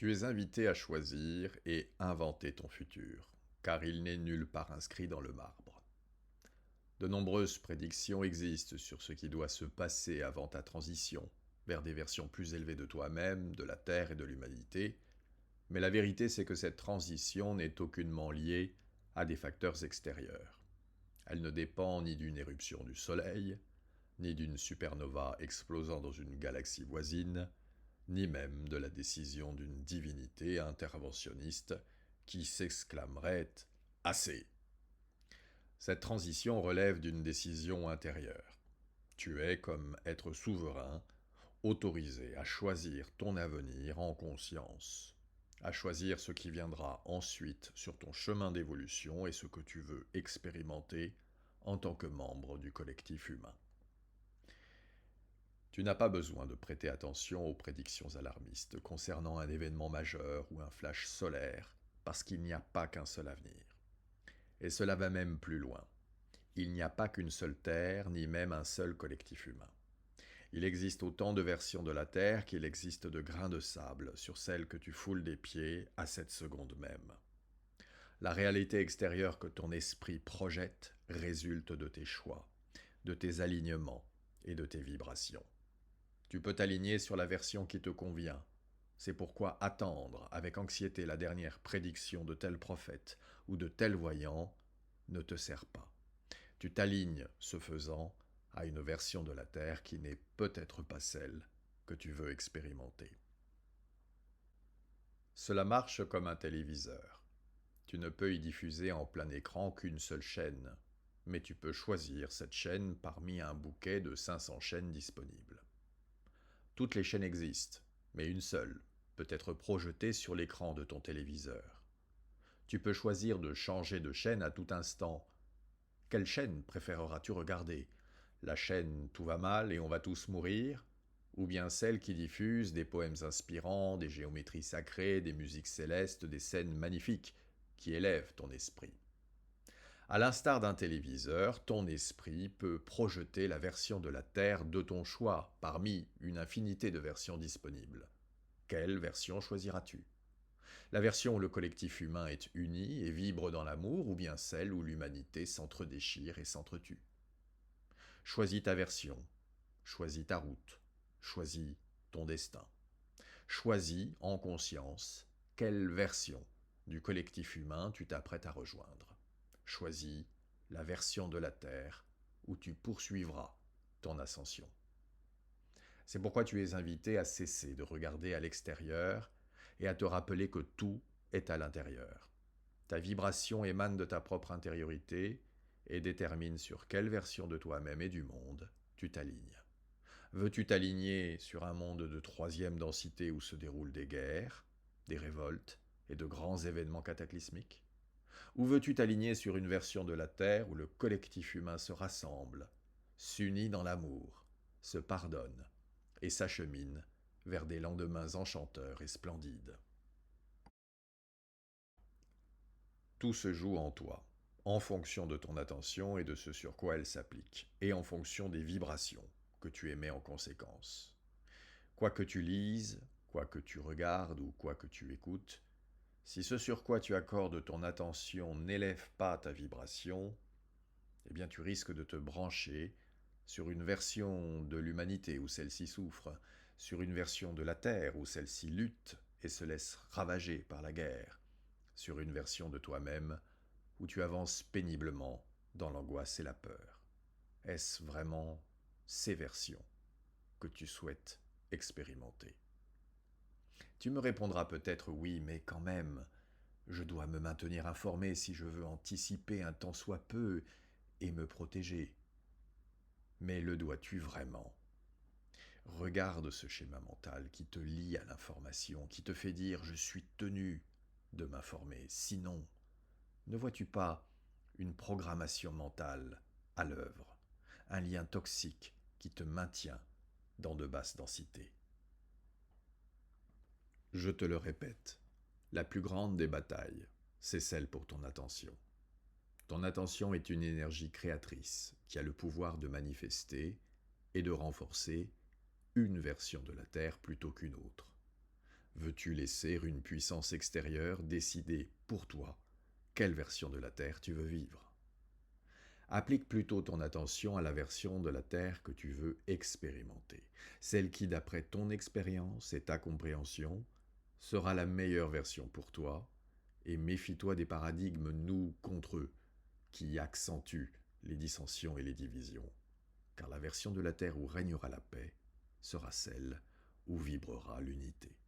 Tu es invité à choisir et inventer ton futur, car il n'est nulle part inscrit dans le marbre. De nombreuses prédictions existent sur ce qui doit se passer avant ta transition, vers des versions plus élevées de toi-même, de la Terre et de l'humanité, mais la vérité c'est que cette transition n'est aucunement liée à des facteurs extérieurs. Elle ne dépend ni d'une éruption du Soleil, ni d'une supernova explosant dans une galaxie voisine, ni même de la décision d'une divinité interventionniste qui s'exclamerait ⁇ Assez !⁇ Cette transition relève d'une décision intérieure. Tu es, comme être souverain, autorisé à choisir ton avenir en conscience, à choisir ce qui viendra ensuite sur ton chemin d'évolution et ce que tu veux expérimenter en tant que membre du collectif humain. Tu n'as pas besoin de prêter attention aux prédictions alarmistes concernant un événement majeur ou un flash solaire, parce qu'il n'y a pas qu'un seul avenir. Et cela va même plus loin. Il n'y a pas qu'une seule Terre, ni même un seul collectif humain. Il existe autant de versions de la Terre qu'il existe de grains de sable sur celle que tu foules des pieds à cette seconde même. La réalité extérieure que ton esprit projette résulte de tes choix, de tes alignements et de tes vibrations. Tu peux t'aligner sur la version qui te convient. C'est pourquoi attendre avec anxiété la dernière prédiction de tel prophète ou de tel voyant ne te sert pas. Tu t'alignes, ce faisant, à une version de la Terre qui n'est peut-être pas celle que tu veux expérimenter. Cela marche comme un téléviseur. Tu ne peux y diffuser en plein écran qu'une seule chaîne, mais tu peux choisir cette chaîne parmi un bouquet de 500 chaînes disponibles. Toutes les chaînes existent, mais une seule peut être projetée sur l'écran de ton téléviseur. Tu peux choisir de changer de chaîne à tout instant. Quelle chaîne préféreras-tu regarder? La chaîne Tout va mal et on va tous mourir? Ou bien celle qui diffuse des poèmes inspirants, des géométries sacrées, des musiques célestes, des scènes magnifiques qui élèvent ton esprit? À l'instar d'un téléviseur, ton esprit peut projeter la version de la Terre de ton choix parmi une infinité de versions disponibles. Quelle version choisiras-tu? La version où le collectif humain est uni et vibre dans l'amour, ou bien celle où l'humanité s'entre-déchire et s'entretue? Choisis ta version, choisis ta route, choisis ton destin. Choisis en conscience quelle version du collectif humain tu t'apprêtes à rejoindre. Choisis la version de la Terre où tu poursuivras ton ascension. C'est pourquoi tu es invité à cesser de regarder à l'extérieur et à te rappeler que tout est à l'intérieur. Ta vibration émane de ta propre intériorité et détermine sur quelle version de toi-même et du monde tu t'alignes. Veux-tu t'aligner sur un monde de troisième densité où se déroulent des guerres, des révoltes et de grands événements cataclysmiques? Ou veux-tu t'aligner sur une version de la Terre où le collectif humain se rassemble, s'unit dans l'amour, se pardonne et s'achemine vers des lendemains enchanteurs et splendides? Tout se joue en toi, en fonction de ton attention et de ce sur quoi elle s'applique, et en fonction des vibrations que tu émets en conséquence. Quoi que tu lises, quoi que tu regardes ou quoi que tu écoutes, si ce sur quoi tu accordes ton attention n'élève pas ta vibration, eh bien tu risques de te brancher sur une version de l'humanité où celle-ci souffre, sur une version de la Terre où celle-ci lutte et se laisse ravager par la guerre, sur une version de toi-même où tu avances péniblement dans l'angoisse et la peur. Est-ce vraiment ces versions que tu souhaites expérimenter? Tu me répondras peut-être oui, mais quand même, je dois me maintenir informé si je veux anticiper un tant soit peu et me protéger. Mais le dois-tu vraiment? Regarde ce schéma mental qui te lie à l'information, qui te fait dire je suis tenu de m'informer. Sinon, ne vois-tu pas une programmation mentale à l'œuvre, un lien toxique qui te maintient dans de basses densités? Je te le répète, la plus grande des batailles, c'est celle pour ton attention. Ton attention est une énergie créatrice qui a le pouvoir de manifester et de renforcer une version de la Terre plutôt qu'une autre. veux-tu laisser une puissance extérieure décider pour toi quelle version de la Terre tu veux vivre? Applique plutôt ton attention à la version de la Terre que tu veux expérimenter, celle qui, d'après ton expérience et ta compréhension, sera la meilleure version pour toi, et méfie-toi des paradigmes nous contre eux, qui accentuent les dissensions et les divisions, car la version de la Terre où régnera la paix sera celle où vibrera l'unité.